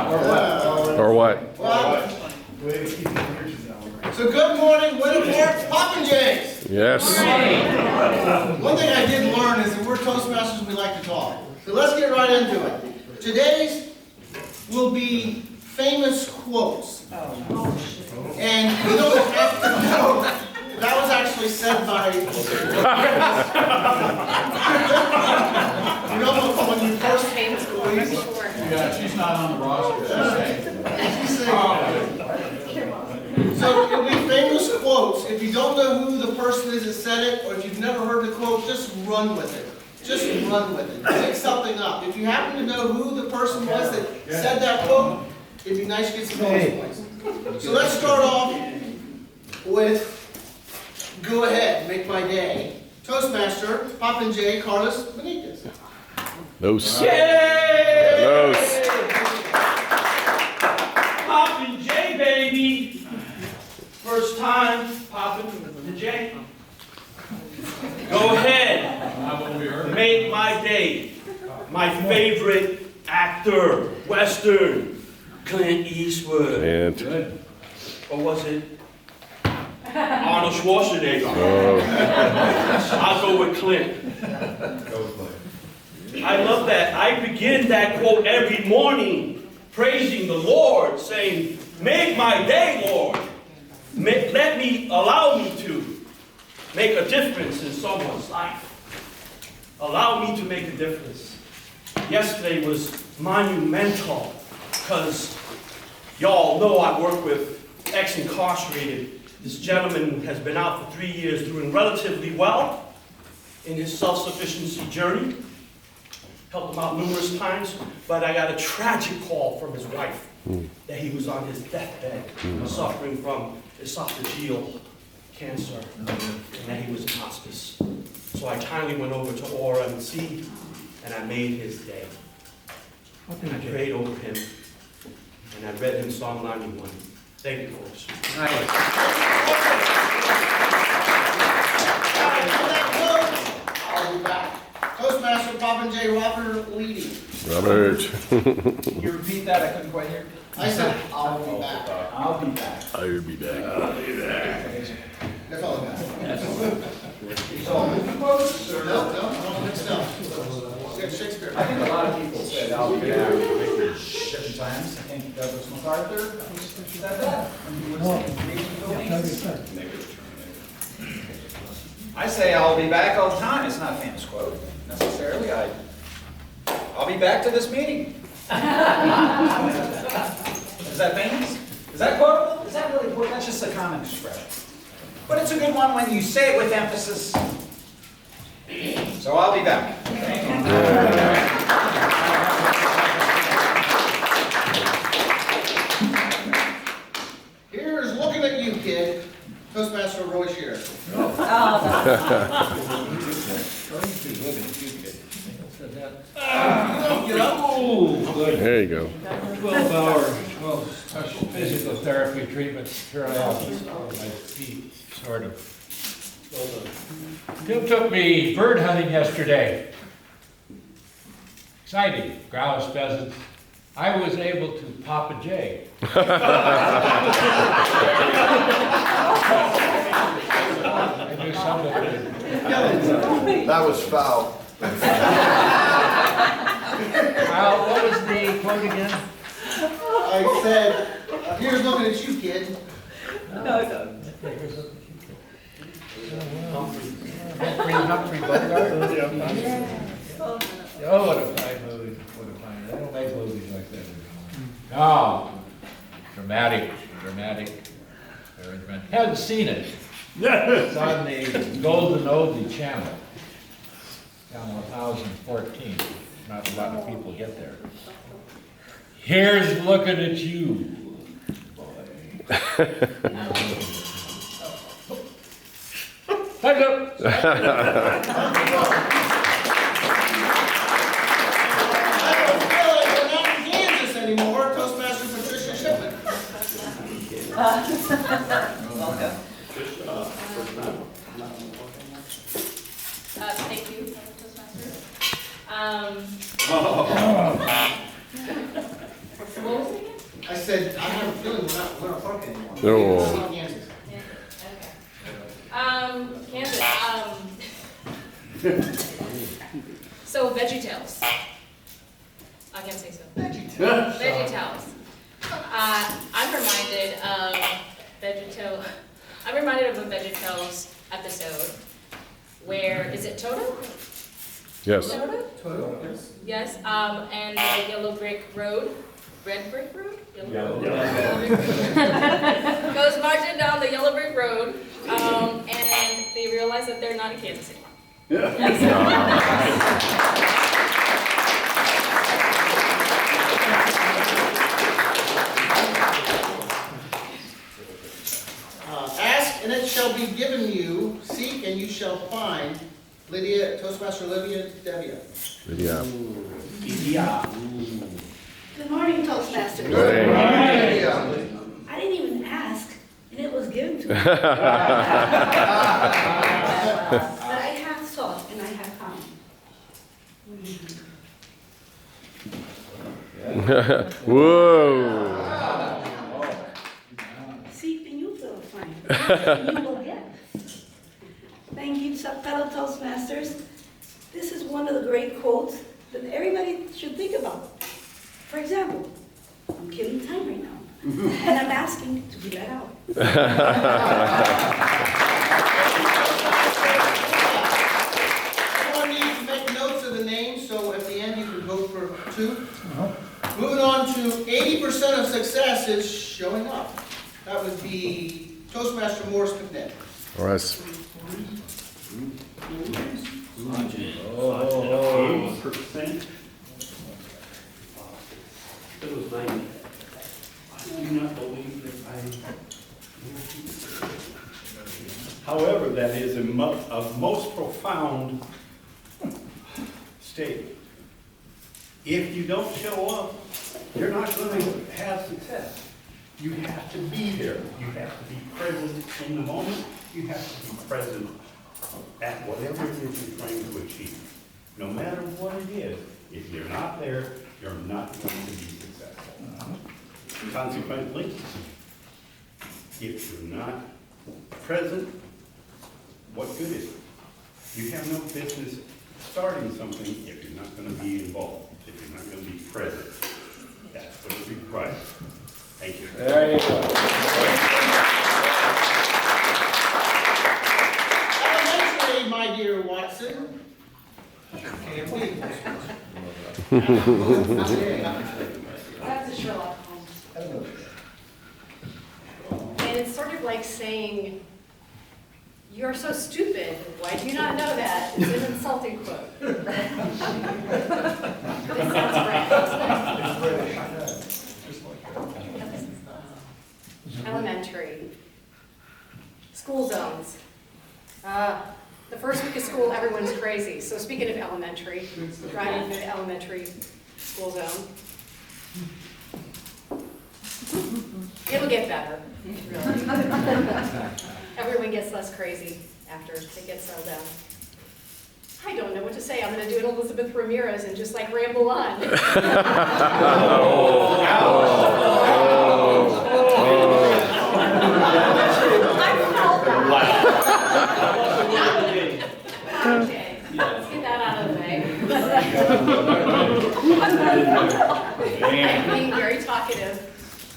Or what? So good morning, Winterport, Popinjays. Yes. One thing I did learn is that we're Toastmasters, we like to talk. So let's get right into it. Today's will be famous quotes. And you don't have to know, that was actually said by... You know when you first... Famous quotes. Yeah, she's not on the roster. She's saying... So it'll be famous quotes. If you don't know who the person is that said it, or if you've never heard the quote, just run with it. Just run with it. Make something up. If you happen to know who the person was that said that quote, it'd be nice to get some bonus points. So let's start off with, go ahead, make my day. Toastmaster, Popinjay, Carlos Benitez. Those. Yay! Those. Popinjay, baby! First time popping the J. Go ahead. Make my day. My favorite actor, Western, Clint Eastwood. And Or was it Arnold Schwarzenegger? I'll go with Clint. I love that. I begin that quote every morning, praising the Lord, saying, make my day, Lord. Allow me to make a difference in someone's life. Allow me to make a difference. Yesterday was monumental because y'all know I work with ex-incarcerated. This gentleman has been out for 3 years doing relatively well in his self-sufficiency journey. Helped him out numerous times, but I got a tragic call from his wife that he was on his deathbed, suffering from esophageal cancer, and that he was in hospice. So I kindly went over to ORMC, and I made his day. I prayed over him, and I read him Psalm 91. Thank you, folks. I'll be back. Toastmaster Popinjay, Robert Leedy. Robert. You repeat that? I couldn't quite hear. I said, I'll be back. I'll be back. I'll be back. That's all I got. So, movie quotes? Or No, mixed up. It's Shakespeare. I think a lot of people said I'll be back different times. I think Douglas MacArthur said that when he was in buildings. I say I'll be back all the time. It's not a famous quote necessarily. I'll be back to this meeting. Is that famous? Is that quotable? Is that really quotable? That's just a common expression. But it's a good one when you say it with emphasis. So I'll be back. Thank you. Here's looking at you, kid. Toastmaster Roy Shearer. There you go. 12-hour physical therapy treatment. Here I am, my feet, sort of. Tim took me bird hunting yesterday. Exciting, grouse, pheasants. I was able to pop a jay. I knew somebody. That was foul. Well, what was the quote again? I said, here's looking at you, kid. Humphrey Bogart? Oh, what a fine movie. What a fine. They don't make movies like that anymore. No. Dramatic. Haven't seen it. It's on the Golden Oldie channel. Channel 1014. Not a lot of people get there. Here's looking at you. Time's up. I don't feel like we're not in Kansas anymore. Toastmaster Patricia Shipman. Welcome. Thank you, Toastmasters. What was said, I have a feeling we're not parking anymore. No. It's not Kansas. Kansas, so VeggieTales. I can't say so. VeggieTales. I'm reminded of a VeggieTales episode where, is it Toto? Yes. Toto? Yes, and the yellow brick road, red brick road? Yellow brick road. Goes marching down the yellow brick road, and they realize that they're not in Kansas City. Ask and it shall be given you, seek and you shall find. Lydia, Toastmaster Lydia Devia. Yeah. Good morning, Toastmasters. Hey. I didn't even ask, and it was given to me. But I have sought and I have found. Whoa. Seek and you will find. And you will get. Thank you, fellow Toastmasters. This is one of the great quotes that everybody should think about. For example, I'm killing time right now, and I'm asking to be let out. Everyone needs to make notes of the names, so at the end you can vote for two. Moving on to 80% of success is showing up. That would be Toastmaster Morris McNett. Morris. It was 90. I do not believe that However, that is a most profound statement. If you don't show up, you're not going to have success. You have to be there. You have to be present in the moment. You have to be present at whatever it is you're trying to achieve. No matter what it is, if you're not there, you're not going to be successful. Consequently, if you're not present, what good is it? You have no business starting something if you're not going to be involved, if you're not going to be present. That's what it requires. Thank you. There you go. Elementary, my dear Watson. Can't wait. That's a Sherlock Holmes. And it's sort of like saying, "You're so stupid, why do you not know that?" It's an insulting quote. But it sounds great, doesn't it? Elementary. School zones. The first week of school, everyone's crazy. So speaking of elementary, driving through the elementary school zone. It'll get better, really. Everyone gets less crazy after it gets settled down. I don't know what to say. I'm going to do an Elizabeth Ramirez and just like ramble on. I felt that. Okay, let's get that out of the way. I'm being very talkative,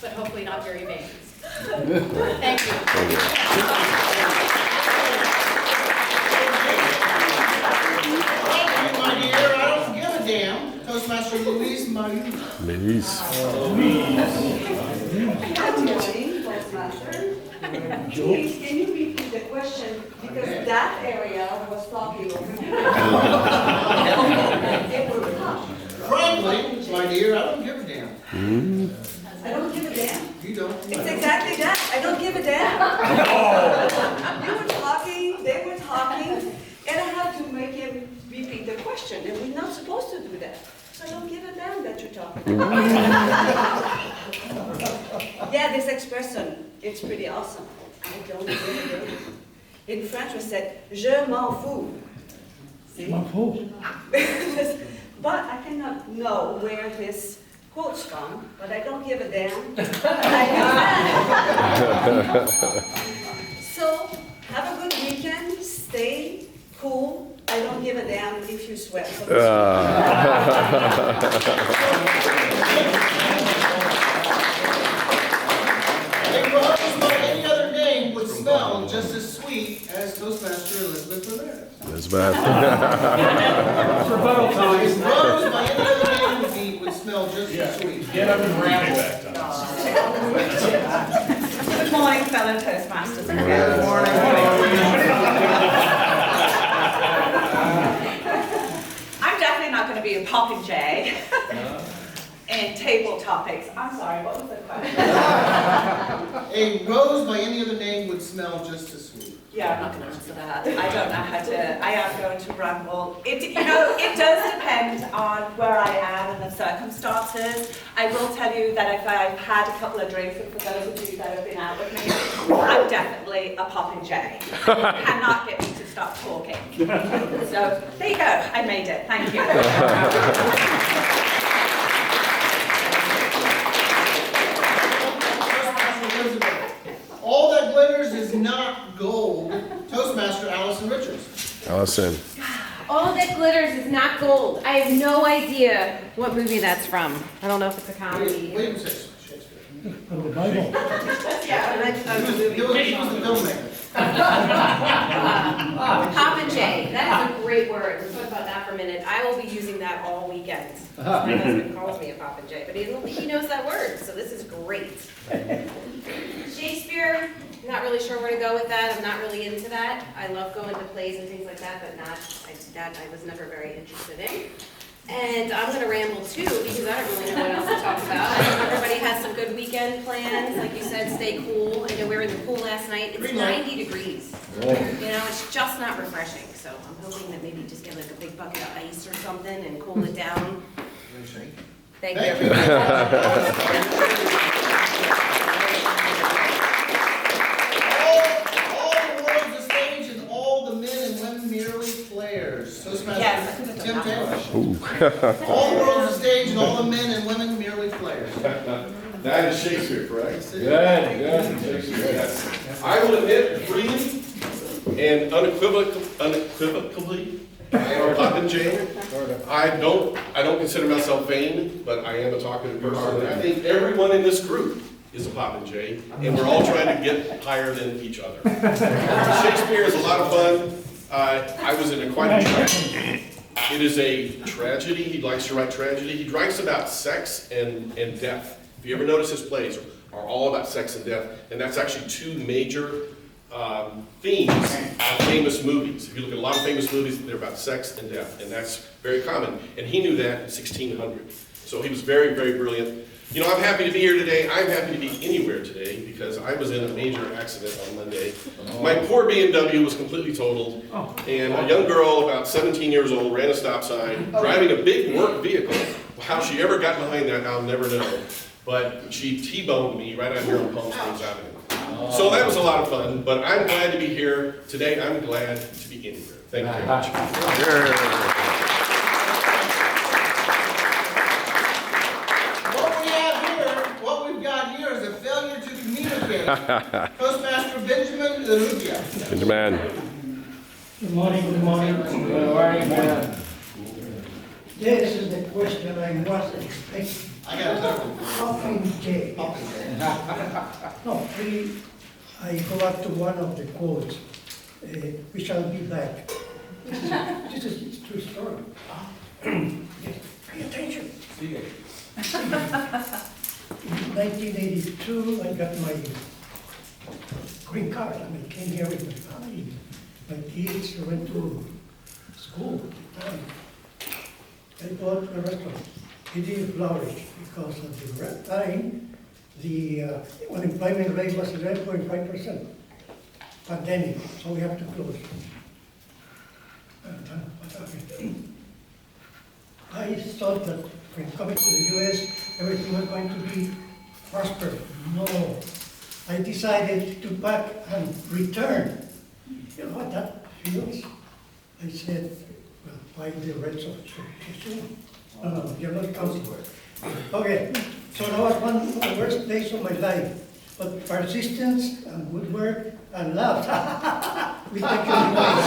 but hopefully not very vain. Thank you. My dear, I don't give a damn. Toastmaster Louise Mayou. Louise. Good morning, Toastmaster. Please, can you repeat the question? Because that area was talking over here. It was tough. Frankly, my dear, I don't give a damn. I don't give a damn. You don't. It's exactly that. I don't give a damn. You were talking, they were talking, and I had to make him repeat the question, and we're not supposed to do that. So I don't give a damn that you're talking. Yeah, this expression, it's pretty awesome. I don't give a damn. In French, we said, je m'en fous. See? But I cannot know where this quotes from, but I don't give a damn. So, have a good weekend, stay cool. I don't give a damn if you sweat. A rose by any other name would smell just as sweet as Toastmaster Elizabeth Ramirez. Elizabeth. Rebuttal A time. rose by any other name would smell just as sweet. Get up and ramble. Good morning, fellow Toastmasters. I'm definitely not going to be a popinjay in table topics. I'm sorry, what was the question? A rose by any other name would smell just as sweet. Yeah, I'm not going to answer that. I don't know how to, I am going to ramble. It does depend on where I am and the circumstances. I will tell you that if I've had a couple of drinks, and for those of you that have been out with me, I'm definitely a popinjay. You cannot get me to stop talking. So, there you go. I made it. Thank you. All that glitters is not gold. Toastmaster Allison Richards. Allison. All that glitters is not gold. I have no idea what movie that's from. I don't know if it's a comedy. William Shakespeare. From the Bible. Yeah, and I He was the filmmaker. Popinjay. That is a great word. Let's talk about that for a minute. I will be using that all weekend. My husband calls me a popinjay, but he doesn't think he knows that word, so this is great. Shakespeare, not really sure where to go with that. I'm not really into that. I love going to plays and things like that, but that I was never very interested in. And I'm going to ramble too, because I don't really know what else to talk about. I hope everybody has some good weekend plans. Like you said, stay cool. I know we were in the pool last night. It's 90 degrees. You know, it's just not refreshing. So I'm hoping that maybe just get like a big bucket of ice or something and cool it down. Thank you, everybody. All the world's a stage and all the men and women merely players. Toastmaster Yes. Tim Taylor. All the world's a stage and all the men and women merely players. That is Shakespeare, correct? Good. Shakespeare, yes. I will admit freely and unequivocally, I am a popinjay. I don't consider myself vain, but I am a talkative person. And I think everyone in this group is a popinjay, and we're all trying to get higher than each other. Shakespeare is a lot of fun. I was in quite a tragedy. It is a tragedy. He likes to write tragedy. He writes about sex and death. If you ever notice his plays are all about sex and death, and that's actually two major themes of famous movies. If you look at a lot of famous movies, they're about sex and death, and that's very common. And he knew that in 1600. So he was very, very brilliant. You know, I'm happy to be here today. I'm happy to be anywhere today because I was in a major accident on Monday. My poor BMW was completely totaled, and a young girl about 17 years old ran a stop sign, driving a big work vehicle. How she ever got behind that, I'll never know. But she T-boned me right out here on Palm Springs Avenue. So that was a lot of fun, but I'm glad to be here today. I'm glad to be anywhere. Thank you very much. What we've got here is a failure to communicate. Toastmaster Benjamin Urrutia. Benjamin. Good morning, good morning. This is the question I was expecting. I got a tough one. Popinjay. No, really, I go back to one of the quotes. We shall be back. This is a true story. Yes, pay attention. In 1982, I got my green card. I came here with my family. My kids went to school at the time. I bought a restaurant. It didn't flourish because at the time, the unemployment rate was 11.5%. Pandemic, so we have to close. What happened? I thought that when coming to the US, everything was going to be prosperous. No. I decided to pack and return. You know what that feels? I said, well, find the rents of soon. No, you're not counting. Okay, so that was one of the worst days of my life. But persistence and good work and love. We take you anyways.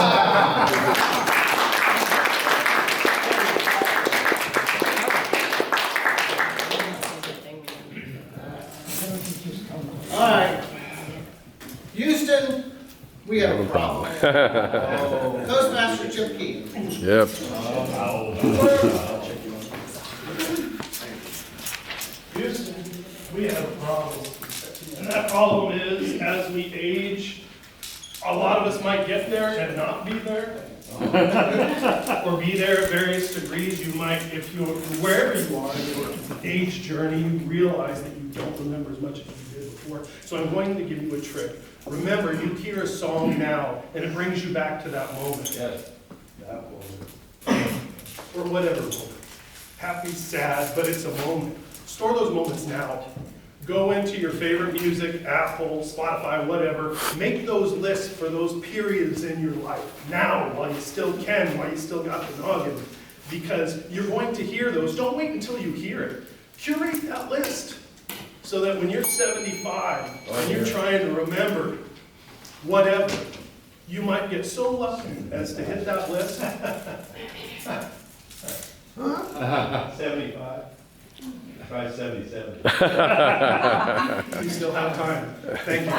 All right. Houston, we have a problem. Toastmaster Chip Key. Yep. Houston, we have a problem. And that problem is, as we age, a lot of us might get there and not be there. Or be there at various degrees. You might, if you're, wherever you are in your age journey, you realize that you don't remember as much as you did before. So I'm going to give you a trick. Remember, you hear a song now, and it brings you back to that moment. Yes. That moment. Or whatever moment. Happy, sad, but it's a moment. Store those moments now. Go into your favorite music, Apple, Spotify, whatever. Make those lists for those periods in your life now, while you still can, while you still got the noggin. Because you're going to hear those. Don't wait until you hear it. Curate that list so that when you're 75 and you're trying to remember whatever, you might get so lucky as to hit that list. 75. Try 77. You still have time. Thank you.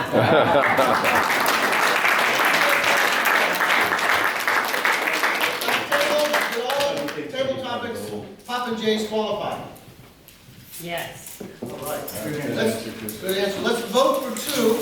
Table topics, Pop and J's qualified. Yes. All right. Good answer. Let's vote for two.